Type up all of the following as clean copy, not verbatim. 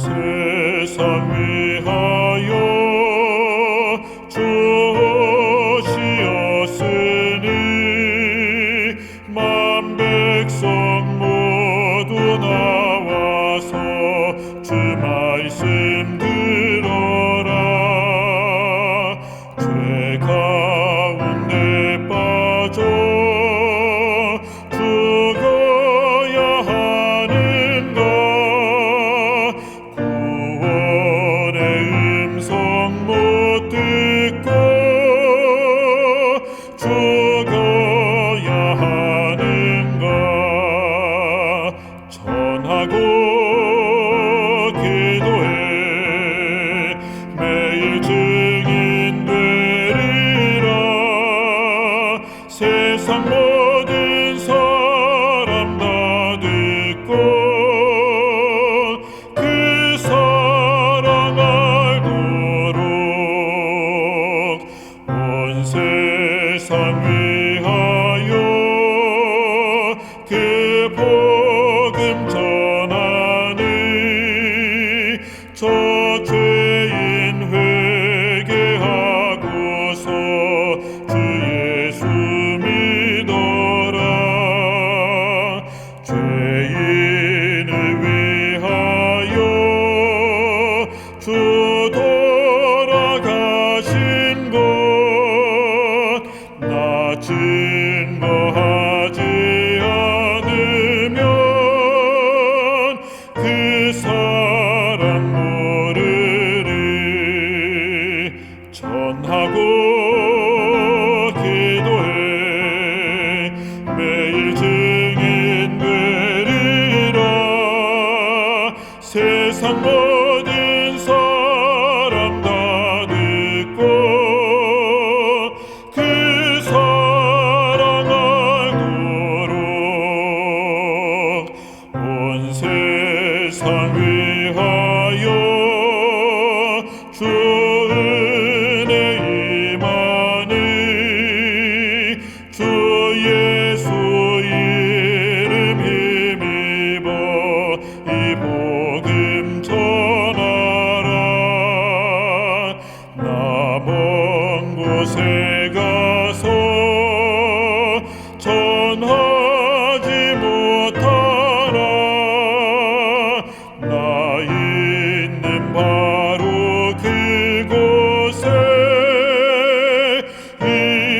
세상 위하여 주시었으니 만 백성 모두 나와서 주 말씀 들어라. 죄 가운데 빠져 죽어야 하는가. 구원의 음성 못 듣고 죽어야 하는가. 전하고 기도해 매일 증인 되리라. 세상 모든 사람 다 듣고 그 사랑 알도록 온 세상 위하여 그 복음 전하니 저 죄인 회개하고서 주 예수 믿어라. 죄인을 위하여 주 돌아가신 것 나 증거하지 않으면 그 사람 모르리. 전하고 기도해 매일 증인 되리라. 세상 모든 사람 다 듣고 그 사랑 알도록 온 세상 위하여 주 은혜 임하니 주 예수 이름 힘입어 이 복음 전하라. 나 먼 곳에 가서 전하지 못하나. 나 있는 바로 그곳에 이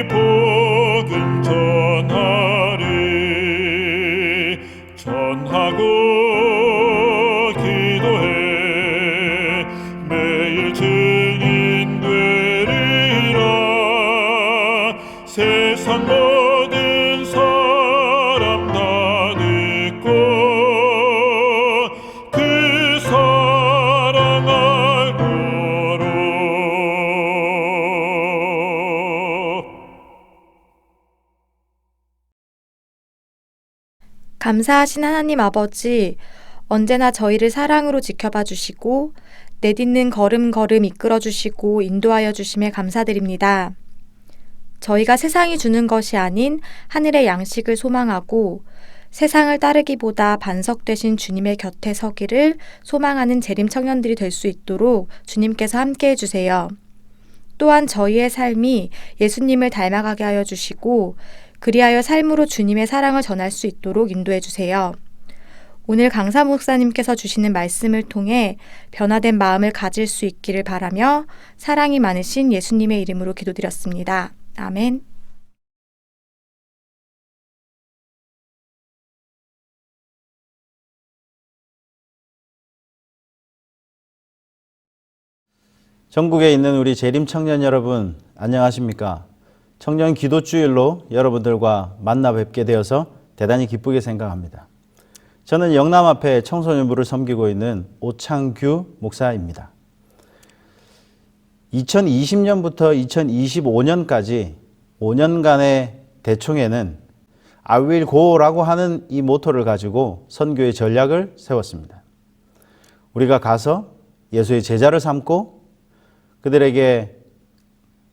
복음 전하리. 전하고 기도해 매일 증인 되리라. 세상 모든 사람 다 듣고 그 사랑 알도록. 감사하신 하나님 아버지, 언제나 저희를 사랑으로 지켜봐 주시고 내딛는 걸음걸음 이끌어 주시고 인도하여 주심에 감사드립니다. 저희가 세상이 주는 것이 아닌 하늘의 양식을 소망하고 세상을 따르기보다 반석 되신 주님의 곁에 서기를 소망하는 재림 청년들이 될 수 있도록 주님께서 함께해 주세요. 또한 저희의 삶이 예수님을 닮아가게 하여 주시고 그리하여 삶으로 주님의 사랑을 전할 수 있도록 인도해 주세요. 오늘 강사 목사님께서 주시는 말씀을 통해 변화된 마음을 가질 수 있기를 바라며 사랑이 많으신 예수님의 이름으로 기도드렸습니다. 아멘. 전국에 있는 우리 재림 청년 여러분, 안녕하십니까? 청년 기도주일로 여러분들과 만나 뵙게 되어서 대단히 기쁘게 생각합니다. 저는 영남 앞에 청소년부를 섬기고 있는 오창규 목사입니다. 2020년부터 2025년까지 5년간의 대총회는 I will go라고 하는 이 모토를 가지고 선교의 전략을 세웠습니다. 우리가 가서 예수의 제자를 삼고 그들에게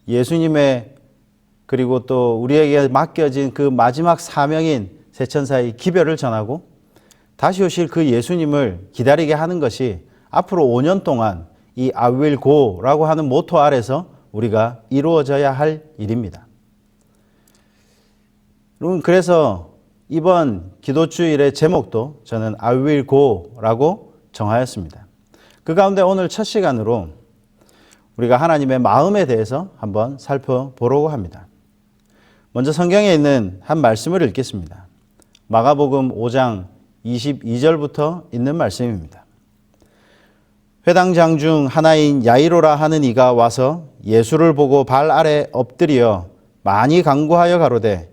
예수님의 그리고 또 우리에게 맡겨진 그 마지막 사명인 세천사의 기별을 전하고 다시 오실 그 예수님을 기다리게 하는 것이 앞으로 5년 동안 이 I will go라고 하는 모토 아래서 우리가 이루어져야 할 일입니다. 여러분, 그래서 이번 기도주일의 제목도 저는 I will go라고 정하였습니다. 그 가운데 오늘 첫 시간으로 우리가 하나님의 마음에 대해서 한번 살펴보려고 합니다. 먼저 성경에 있는 한 말씀을 읽겠습니다. 마가복음 5장 22절부터 있는 말씀입니다. 회당장 중 하나인 야이로라 하는 이가 와서 예수를 보고 발 아래 엎드려 많이 간구하여 가로되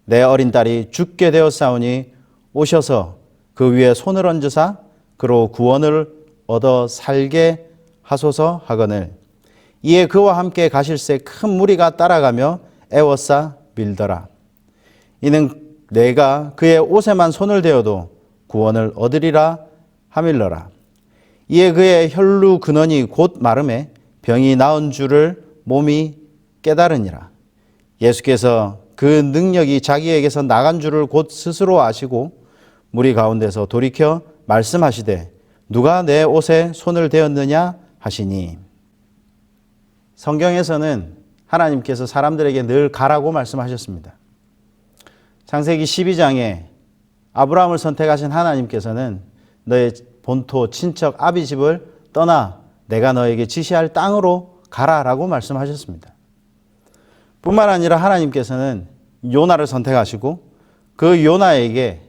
내 어린 딸이 죽게 되었사오니 오셔서 그 위에 손을 얹으사 그로 구원을 얻어 살게 하소서 하거늘 이에 그와 함께 가실새 큰 무리가 따라가며 애워싸 밀더라. 이는 내가 그의 옷에만 손을 대어도 구원을 얻으리라 하밀러라. 이에 그의 혈루 근원이 곧 마름에 병이 나은 줄을 몸이 깨달으니라. 예수께서 그 능력이 자기에게서 나간 줄을 곧 스스로 아시고 무리 가운데서 돌이켜 말씀하시되 누가 내 옷에 손을 대었느냐 하시니. 성경에서는 하나님께서 사람들에게 늘 가라고 말씀하셨습니다. 창세기 12장에 아브라함을 선택하신 하나님께서는 너의 본토 친척 아비 집을 떠나 내가 너에게 지시할 땅으로 가라라고 말씀하셨습니다. 뿐만 아니라 하나님께서는 요나를 선택하시고 그 요나에게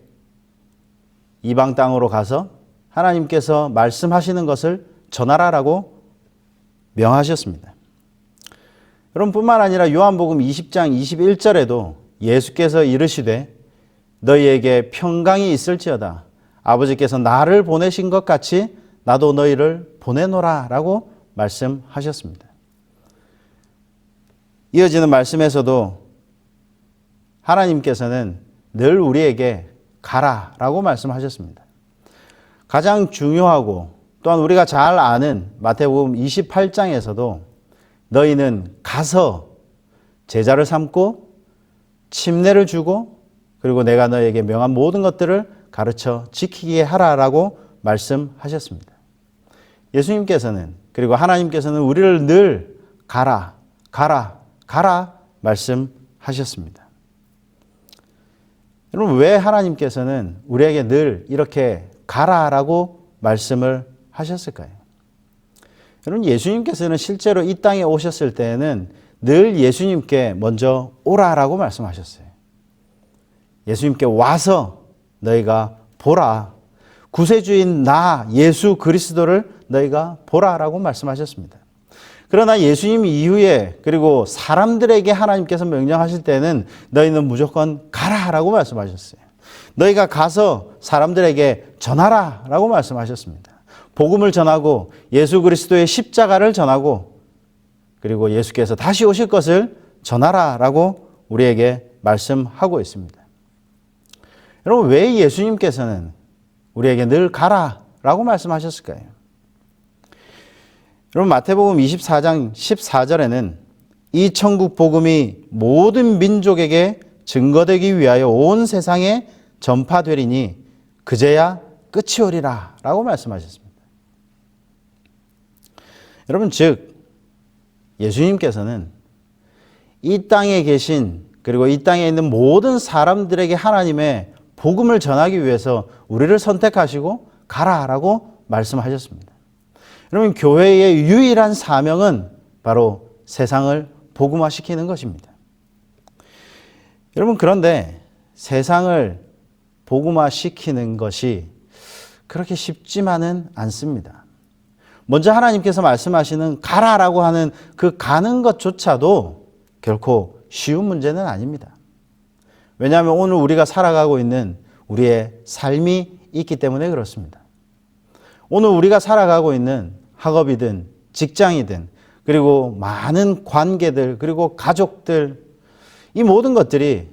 이방 땅으로 가서 하나님께서 말씀하시는 것을 전하라라고 명하셨습니다. 여러분, 뿐만 아니라 요한복음 20장 21절에도 예수께서 이르시되 너희에게 평강이 있을지어다. 아버지께서 나를 보내신 것 같이 나도 너희를 보내노라 라고 말씀하셨습니다. 이어지는 말씀에서도 하나님께서는 늘 우리에게 가라라고 말씀하셨습니다. 가장 중요하고 또한 우리가 잘 아는 마태복음 28장에서도 너희는 가서 제자를 삼고 침례를 주고 그리고 내가 너에게 명한 모든 것들을 가르쳐 지키게 하라라고 말씀하셨습니다. 예수님께서는 그리고 하나님께서는 우리를 늘 가라, 가라, 가라 말씀하셨습니다. 여러분, 왜 하나님께서는 우리에게 늘 이렇게 가라라고 말씀을 하셨을까요? 여러분, 예수님께서는 실제로 이 땅에 오셨을 때에는 늘 예수님께 먼저 오라라고 말씀하셨어요. 예수님께 와서 너희가 보라. 구세주인 나 예수 그리스도를 너희가 보라라고 말씀하셨습니다. 그러나 예수님 이후에 그리고 사람들에게 하나님께서 명령하실 때는 너희는 무조건 가라라고 말씀하셨어요. 너희가 가서 사람들에게 전하라라고 말씀하셨습니다. 복음을 전하고 예수 그리스도의 십자가를 전하고 그리고 예수께서 다시 오실 것을 전하라라고 우리에게 말씀하고 있습니다. 여러분, 왜 예수님께서는 우리에게 늘 가라라고 말씀하셨을까요? 여러분, 마태복음 24장 14절에는 이 천국 복음이 모든 민족에게 증거되기 위하여 온 세상에 전파되리니 그제야 끝이 오리라 라고 말씀하셨습니다. 여러분, 즉 예수님께서는 이 땅에 계신 그리고 이 땅에 있는 모든 사람들에게 하나님의 복음을 전하기 위해서 우리를 선택하시고 가라라고 말씀하셨습니다. 여러분, 교회의 유일한 사명은 바로 세상을 복음화시키는 것입니다. 여러분, 그런데 세상을 복음화시키는 것이 그렇게 쉽지만은 않습니다. 먼저 하나님께서 말씀하시는 가라라고 하는 그 가는 것조차도 결코 쉬운 문제는 아닙니다. 왜냐하면 오늘 우리가 살아가고 있는 우리의 삶이 있기 때문에 그렇습니다. 오늘 우리가 살아가고 있는 학업이든 직장이든 그리고 많은 관계들 그리고 가족들 이 모든 것들이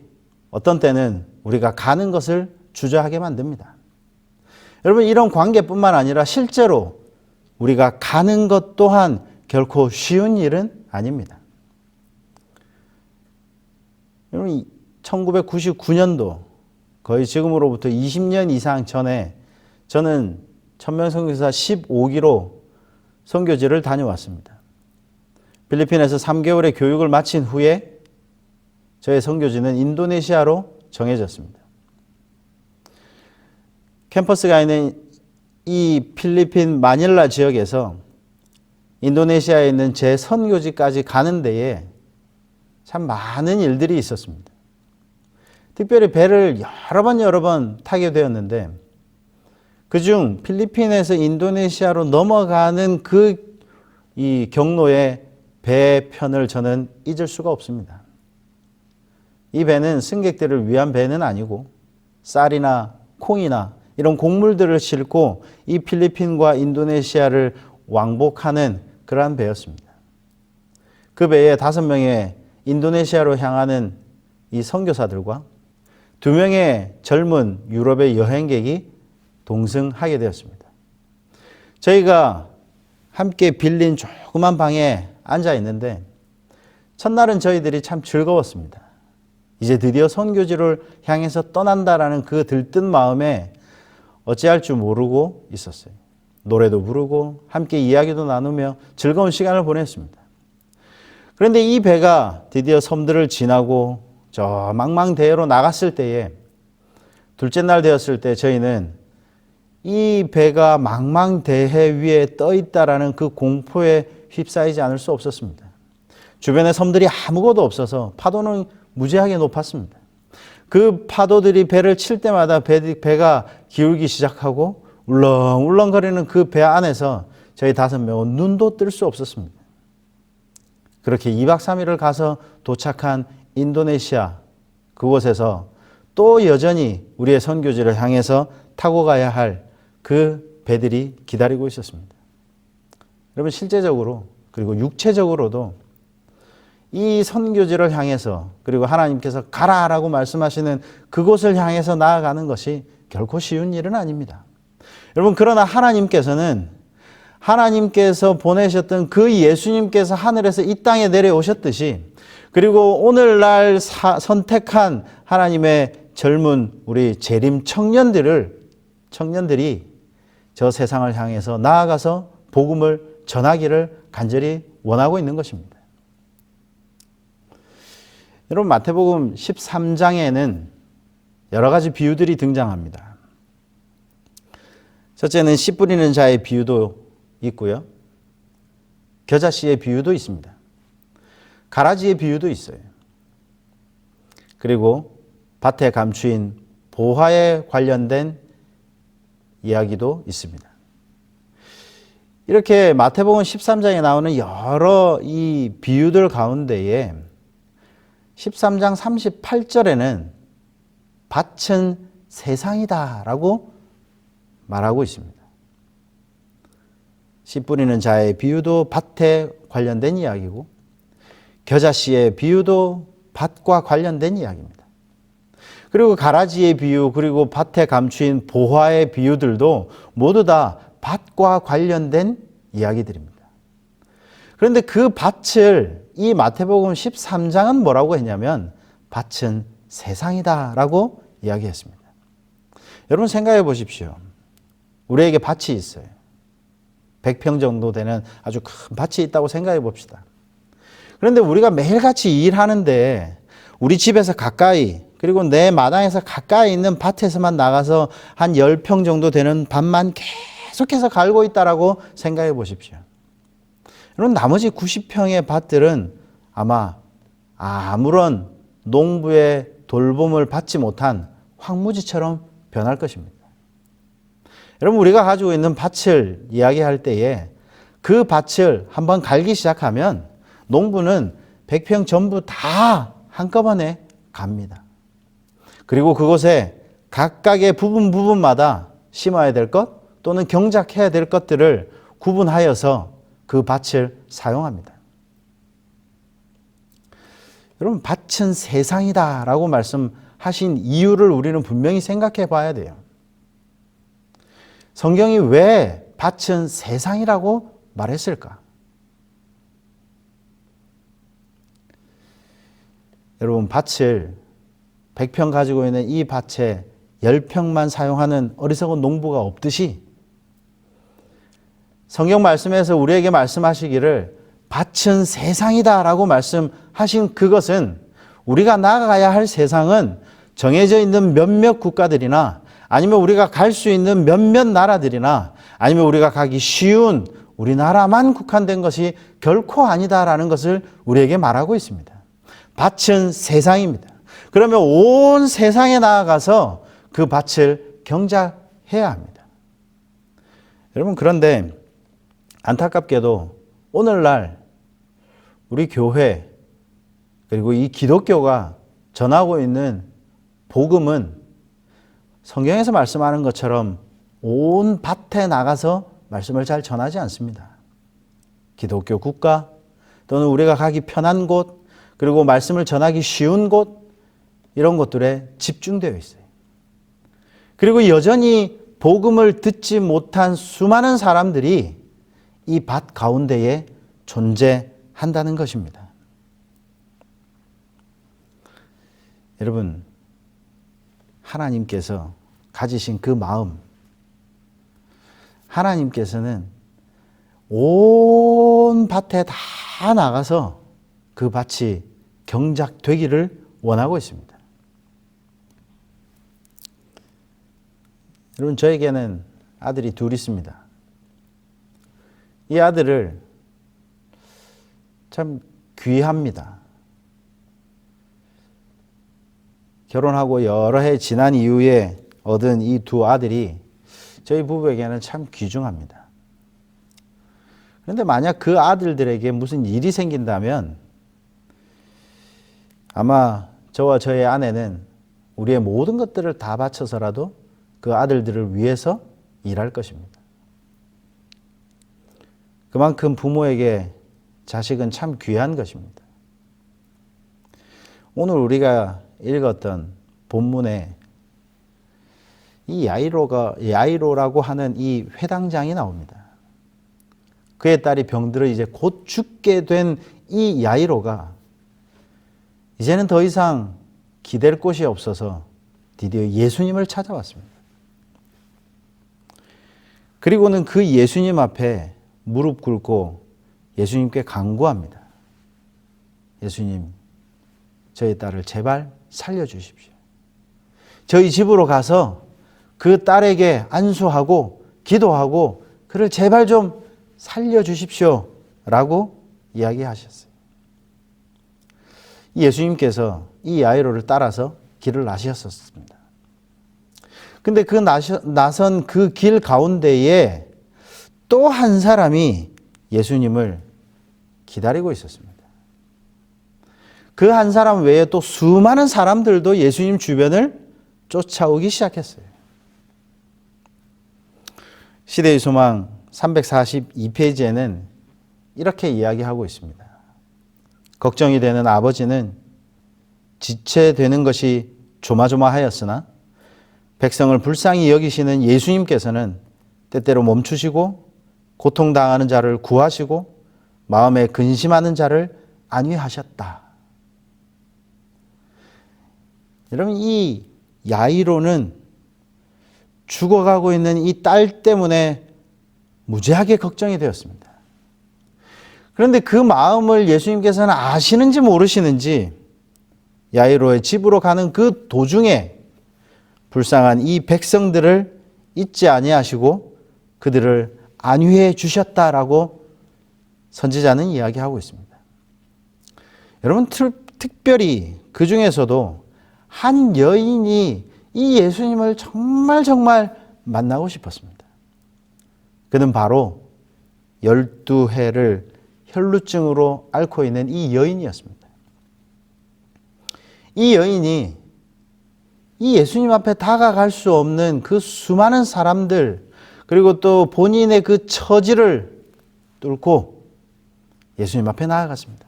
어떤 때는 우리가 가는 것을 주저하게 만듭니다. 여러분, 이런 관계뿐만 아니라 실제로 우리가 가는 것 또한 결코 쉬운 일은 아닙니다. 여러분, 1999년도 거의 지금으로부터 20년 이상 전에 저는 천명 선교사 15기로 선교지를 다녀왔습니다. 필리핀에서 3개월의 교육을 마친 후에 저의 선교지는 인도네시아로 정해졌습니다. 캠퍼스가 있는 이 필리핀 마닐라 지역에서 인도네시아에 있는 제 선교지까지 가는 데에 참 많은 일들이 있었습니다. 특별히 배를 여러 번 타게 되었는데 그중 필리핀에서 인도네시아로 넘어가는 이 경로의 배편을 저는 잊을 수가 없습니다. 이 배는 승객들을 위한 배는 아니고 쌀이나 콩이나 이런 곡물들을 싣고 이 필리핀과 인도네시아를 왕복하는 그러한 배였습니다. 그 배에 5명의 인도네시아로 향하는 이 선교사들과 2명의 젊은 유럽의 여행객이 동승하게 되었습니다. 저희가 함께 빌린 조그만 방에 앉아 있는데 첫날은 저희들이 참 즐거웠습니다. 이제 드디어 선교지를 향해서 떠난다라는 그 들뜬 마음에 어찌할 줄 모르고 있었어요. 노래도 부르고 함께 이야기도 나누며 즐거운 시간을 보냈습니다. 그런데 이 배가 드디어 섬들을 지나고 저 망망대해로 나갔을 때에 둘째 날 되었을 때 저희는 이 배가 망망대해 위에 떠 있다라는 그 공포에 휩싸이지 않을 수 없었습니다. 주변에 섬들이 아무것도 없어서 파도는 무지하게 높았습니다. 그 파도들이 배를 칠 때마다 배가 기울기 시작하고 울렁울렁거리는 그 배 안에서 저희 5명은 눈도 뜰 수 없었습니다. 그렇게 2박 3일을 가서 도착한 인도네시아 그곳에서 또 여전히 우리의 선교지를 향해서 타고 가야 할 그 배들이 기다리고 있었습니다. 여러분 실제적으로 그리고 육체적으로도 이 선교지를 향해서 그리고 하나님께서 가라라고 말씀하시는 그곳을 향해서 나아가는 것이 결코 쉬운 일은 아닙니다. 여러분 그러나 하나님께서 보내셨던 그 예수님께서 하늘에서 이 땅에 내려오셨듯이 그리고 오늘날 선택한 하나님의 젊은 우리 재림 청년들이 저 세상을 향해서 나아가서 복음을 전하기를 간절히 원하고 있는 것입니다. 여러분 마태복음 13장에는 여러 가지 비유들이 등장합니다. 첫째는 씨 뿌리는 자의 비유도 있고요. 겨자씨의 비유도 있습니다. 가라지의 비유도 있어요. 그리고 밭에 감추인 보화에 관련된 이야기도 있습니다. 이렇게 마태복음 13장에 나오는 여러 이 비유들 가운데에 13장 38절에는 밭은 세상이다라고 말하고 있습니다. 씨 뿌리는 자의 비유도 밭에 관련된 이야기고 겨자씨의 비유도 밭과 관련된 이야기입니다. 그리고 가라지의 비유 그리고 밭에 감추인 보화의 비유들도 모두 다 밭과 관련된 이야기들입니다. 그런데 그 밭을 이 마태복음 13장은 뭐라고 했냐면 밭은 세상이다라고 이야기했습니다. 여러분 생각해 보십시오. 우리에게 밭이 있어요. 100평 정도 되는 아주 큰 밭이 있다고 생각해 봅시다. 그런데 우리가 매일같이 일하는데 우리 집에서 가까이 그리고 내 마당에서 가까이 있는 밭에서만 나가서 한 10평 정도 되는 밭만 계속해서 갈고 있다라고 생각해 보십시오. 여러분 나머지 90평의 밭들은 아마 아무런 농부의 돌봄을 받지 못한 황무지처럼 변할 것입니다. 여러분 우리가 가지고 있는 밭을 이야기할 때에 그 밭을 한번 갈기 시작하면 농부는 100평 전부 다 한꺼번에 갑니다. 그리고 그곳에 각각의 부분마다 심어야 될 것 또는 경작해야 될 것들을 구분하여서 그 밭을 사용합니다. 여러분 밭은 세상이다라고 말씀하신 이유를 우리는 분명히 생각해 봐야 돼요. 성경이 왜 밭은 세상이라고 말했을까? 여러분 밭을 100평 가지고 있는 이 밭에 10평만 사용하는 어리석은 농부가 없듯이 성경 말씀에서 우리에게 말씀하시기를 밭은 세상이다라고 말씀하신 그것은 우리가 나아가야 할 세상은 정해져 있는 몇몇 국가들이나 아니면 우리가 갈 수 있는 몇몇 나라들이나 아니면 우리가 가기 쉬운 우리나라만 국한된 것이 결코 아니다라는 것을 우리에게 말하고 있습니다. 밭은 세상입니다. 그러면 온 세상에 나아가서 그 밭을 경작해야 합니다. 여러분, 그런데 안타깝게도 오늘날 우리 교회 그리고 이 기독교가 전하고 있는 복음은 성경에서 말씀하는 것처럼 온 밭에 나가서 말씀을 잘 전하지 않습니다. 기독교 국가 또는 우리가 가기 편한 곳 그리고 말씀을 전하기 쉬운 곳 이런 곳들에 집중되어 있어요. 그리고 여전히 복음을 듣지 못한 수많은 사람들이 이 밭 가운데에 존재한다는 것입니다. 여러분, 하나님께서 가지신 그 마음, 하나님께서는 온 밭에 다 나가서 그 밭이 경작되기를 원하고 있습니다. 여러분, 저에게는 아들이 둘 있습니다. 이 아들을 참 귀합니다. 결혼하고 여러 해 지난 이후에 얻은 이 두 아들이 저희 부부에게는 참 귀중합니다. 그런데 만약 그 아들들에게 무슨 일이 생긴다면 아마 저와 저의 아내는 우리의 모든 것들을 다 바쳐서라도 그 아들들을 위해서 일할 것입니다. 그만큼 부모에게 자식은 참 귀한 것입니다. 오늘 우리가 읽었던 본문에 이 야이로라고 하는 이 회당장이 나옵니다. 그의 딸이 병들어 이제 곧 죽게 된 이 야이로가 이제는 더 이상 기댈 곳이 없어서 드디어 예수님을 찾아왔습니다. 그리고는 그 예수님 앞에 무릎 꿇고 예수님께 간구합니다. 예수님, 저희 딸을 제발 살려주십시오. 저희 집으로 가서 그 딸에게 안수하고 기도하고 그를 제발 좀 살려주십시오 라고 이야기하셨어요. 예수님께서 이 야이로를 따라서 길을 나셨었습니다. 근데 그 나선 그 길 가운데에 또 한 사람이 예수님을 기다리고 있었습니다. 그 한 사람 외에 또 수많은 사람들도 예수님 주변을 쫓아오기 시작했어요. 시대의 소망 342페이지에는 이렇게 이야기하고 있습니다. 걱정이 되는 아버지는 지체되는 것이 조마조마하였으나 백성을 불쌍히 여기시는 예수님께서는 때때로 멈추시고 고통당하는 자를 구하시고 마음에 근심하는 자를 안위하셨다. 여러분, 이 야이로는 죽어가고 있는 이 딸 때문에 무지하게 걱정이 되었습니다. 그런데 그 마음을 예수님께서는 아시는지 모르시는지 야이로의 집으로 가는 그 도중에 불쌍한 이 백성들을 잊지 아니하시고 그들을 안위해 주셨다라고 선지자는 이야기하고 있습니다. 여러분, 특별히 그 중에서도 한 여인이 이 예수님을 정말 만나고 싶었습니다. 그는 바로 12해를 혈루증으로 앓고 있는 이 여인이었습니다. 이 여인이 이 예수님 앞에 다가갈 수 없는 그 수많은 사람들 그리고 또 본인의 그 처지를 뚫고 예수님 앞에 나아갔습니다.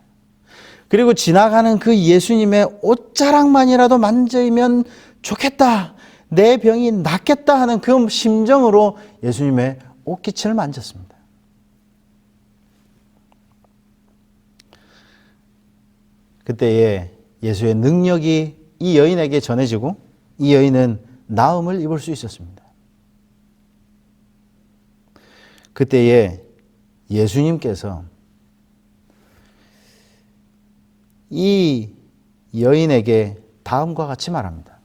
그리고 지나가는 그 예수님의 옷자락만이라도 만지면 좋겠다, 내 병이 낫겠다 하는 그 심정으로 예수님의 옷깃을 만졌습니다. 그때에 예수의 능력이 이 여인에게 전해지고 이 여인은 나음을 입을 수 있었습니다. 그때에 예수님께서 이 여인에게 다음과 같이 말합니다.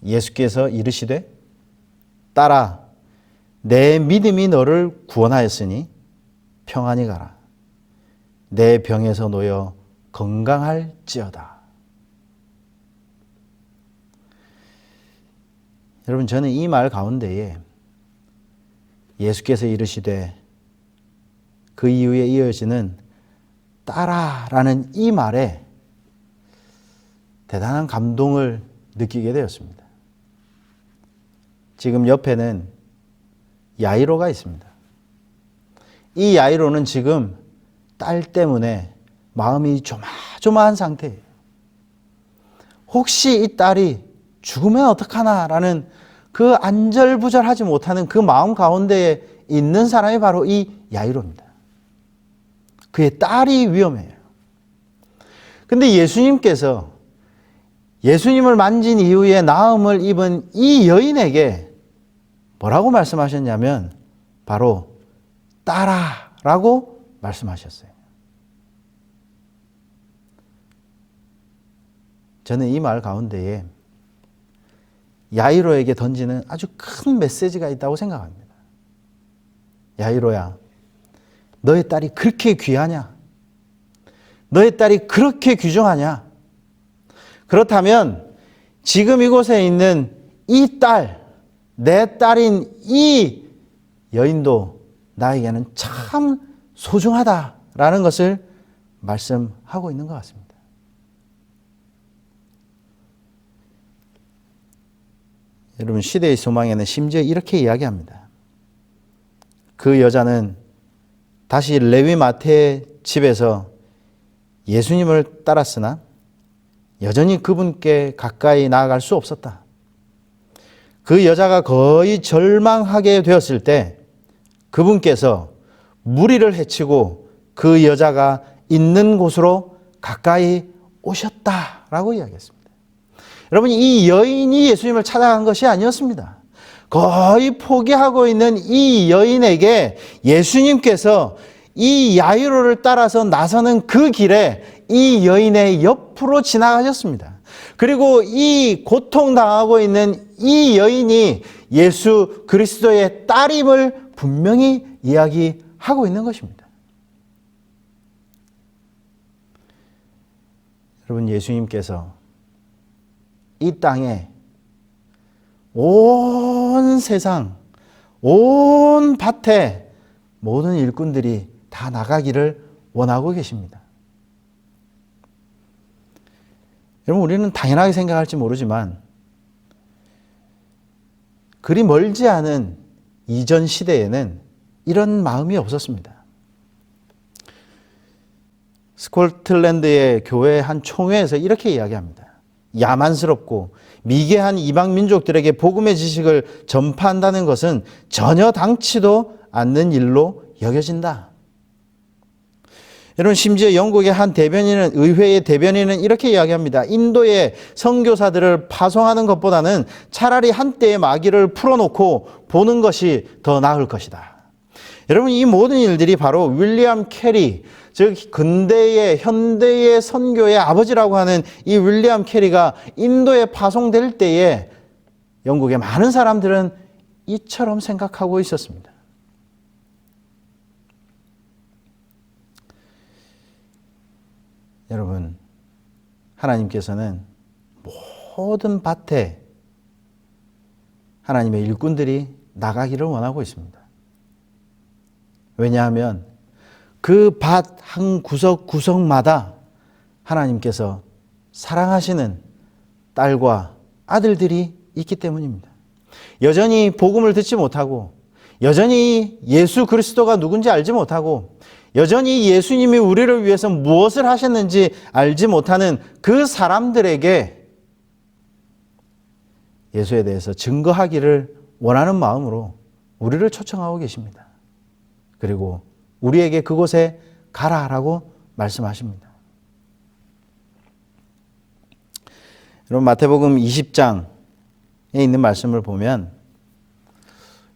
예수께서 이르시되 딸아 내 믿음이 너를 구원하였으니 평안히 가라. 내 병에서 놓여 건강할지어다. 여러분, 저는 이 말 가운데에 예수께서 이르시되 그 이후에 이어지는 딸아라는 이 말에 대단한 감동을 느끼게 되었습니다. 지금 옆에는 야이로가 있습니다. 이 야이로는 지금 딸 때문에 마음이 조마조마한 상태예요. 혹시 이 딸이 죽으면 어떡하나라는 그 안절부절하지 못하는 그 마음 가운데에 있는 사람이 바로 이 야이로입니다. 그의 딸이 위험해요. 근데 예수님께서 예수님을 만진 이후에 나음을 입은 이 여인에게 뭐라고 말씀하셨냐면 바로 딸아라고 말씀하셨어요. 저는 이 말 가운데에 야이로에게 던지는 아주 큰 메시지가 있다고 생각합니다. 야이로야, 너의 딸이 그렇게 귀하냐? 너의 딸이 그렇게 귀중하냐? 그렇다면 지금 이곳에 있는 이 딸, 내 딸인 이 여인도 나에게는 참 소중하다라는 것을 말씀하고 있는 것 같습니다. 여러분, 시대의 소망에는 심지어 이렇게 이야기합니다. 그 여자는 다시 레위 마태의 집에서 예수님을 따랐으나 여전히 그분께 가까이 나아갈 수 없었다. 그 여자가 거의 절망하게 되었을 때 그분께서 무리를 해치고 그 여자가 있는 곳으로 가까이 오셨다라고 이야기했습니다. 여러분, 이 여인이 예수님을 찾아간 것이 아니었습니다. 거의 포기하고 있는 이 여인에게 예수님께서 이 야이로를 따라서 나서는 그 길에 이 여인의 옆으로 지나가셨습니다. 그리고 이 고통당하고 있는 이 여인이 예수 그리스도의 딸임을 분명히 이야기하고 있는 것입니다. 여러분, 예수님께서 이 땅에 온 세상, 온 밭에 모든 일꾼들이 다 나가기를 원하고 계십니다. 여러분, 우리는 당연하게 생각할지 모르지만 그리 멀지 않은 이전 시대에는 이런 마음이 없었습니다. 스코틀랜드의 교회 한 총회에서 이렇게 이야기합니다. 야만스럽고 미개한 이방 민족들에게 복음의 지식을 전파한다는 것은 전혀 당치도 않는 일로 여겨진다. 여러분, 심지어 영국의 한 대변인은, 의회의 대변인은 이렇게 이야기합니다. 인도의 선교사들을 파송하는 것보다는 차라리 한때의 마귀를 풀어놓고 보는 것이 더 나을 것이다. 여러분, 이 모든 일들이 바로 윌리엄 캐리, 즉 현대의 선교의 아버지라고 하는 이 윌리엄 캐리가 인도에 파송될 때에 영국의 많은 사람들은 이처럼 생각하고 있었습니다. 여러분, 하나님께서는 모든 밭에 하나님의 일꾼들이 나가기를 원하고 있습니다. 왜냐하면 그 밭 한 구석구석마다 하나님께서 사랑하시는 딸과 아들들이 있기 때문입니다. 여전히 복음을 듣지 못하고, 여전히 예수 그리스도가 누군지 알지 못하고, 여전히 예수님이 우리를 위해서 무엇을 하셨는지 알지 못하는 그 사람들에게 예수에 대해서 증거하기를 원하는 마음으로 우리를 초청하고 계십니다. 그리고 우리에게 그곳에 가라라고 말씀하십니다. 여러분, 마태복음 20장에 있는 말씀을 보면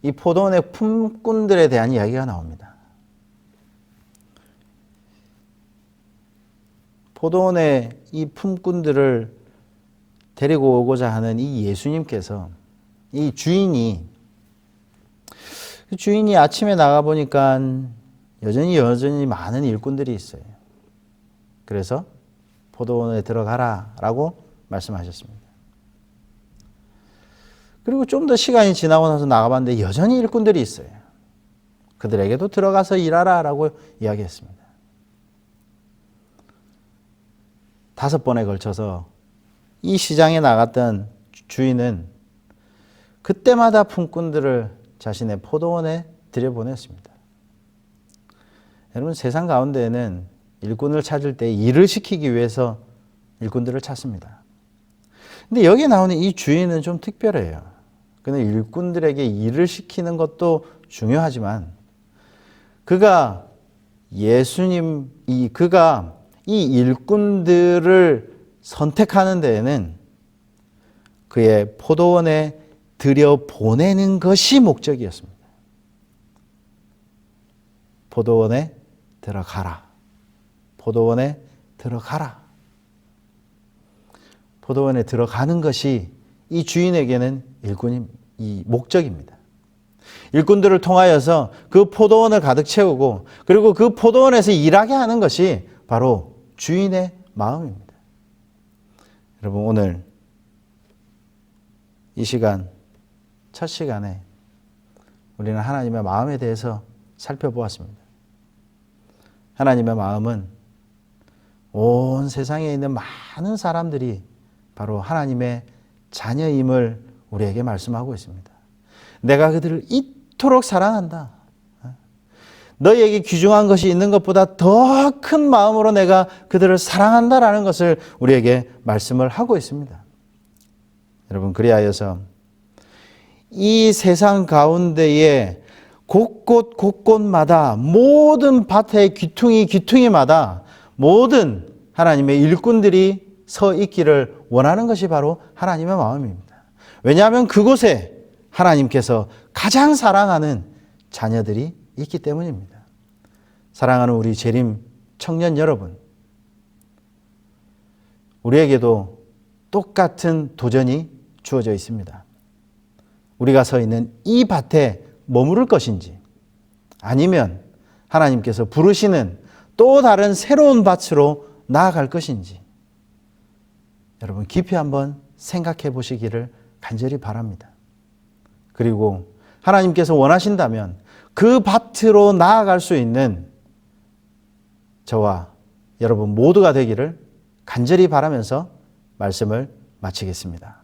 이 포도원의 품꾼들에 대한 이야기가 나옵니다. 포도원의 이 품꾼들을 데리고 오고자 하는 이 예수님께서 이 주인이 아침에 나가 보니까 여전히 많은 일꾼들이 있어요. 그래서 포도원에 들어가라라고 말씀하셨습니다. 그리고 좀 더 시간이 지나고 나서 나가봤는데 여전히 일꾼들이 있어요. 그들에게도 들어가서 일하라라고 이야기했습니다. 5번에 걸쳐서 이 시장에 나갔던 주인은 그때마다 품꾼들을 자신의 포도원에 들여보냈습니다. 여러분, 세상 가운데에는 일꾼을 찾을 때 일을 시키기 위해서 일꾼들을 찾습니다. 근데 여기 나오는 이 주인은 좀 특별해요. 그는 일꾼들에게 일을 시키는 것도 중요하지만 그가 이 일꾼들을 선택하는 데에는 그의 포도원에 들여보내는 것이 목적이었습니다. 포도원에 들어가라. 포도원에 들어가라. 포도원에 들어가는 것이 이 주인에게는 이 목적입니다. 일꾼들을 통하여서 그 포도원을 가득 채우고 그리고 그 포도원에서 일하게 하는 것이 바로 주인의 마음입니다. 여러분, 오늘 이 시간, 첫 시간에 우리는 하나님의 마음에 대해서 살펴보았습니다. 하나님의 마음은 온 세상에 있는 많은 사람들이 바로 하나님의 자녀임을 우리에게 말씀하고 있습니다. 내가 그들을 이토록 사랑한다. 너희에게 귀중한 것이 있는 것보다 더 큰 마음으로 내가 그들을 사랑한다라는 것을 우리에게 말씀을 하고 있습니다. 여러분, 그리하여서 이 세상 가운데에 곳곳마다 모든 밭의 귀퉁이마다 모든 하나님의 일꾼들이 서 있기를 원하는 것이 바로 하나님의 마음입니다. 왜냐하면 그곳에 하나님께서 가장 사랑하는 자녀들이 있기 때문입니다. 사랑하는 우리 재림 청년 여러분, 우리에게도 똑같은 도전이 주어져 있습니다. 우리가 서 있는 이 밭에 머무를 것인지 아니면 하나님께서 부르시는 또 다른 새로운 밭으로 나아갈 것인지 여러분 깊이 한번 생각해 보시기를 간절히 바랍니다. 그리고 하나님께서 원하신다면 그 밭으로 나아갈 수 있는 저와 여러분 모두가 되기를 간절히 바라면서 말씀을 마치겠습니다.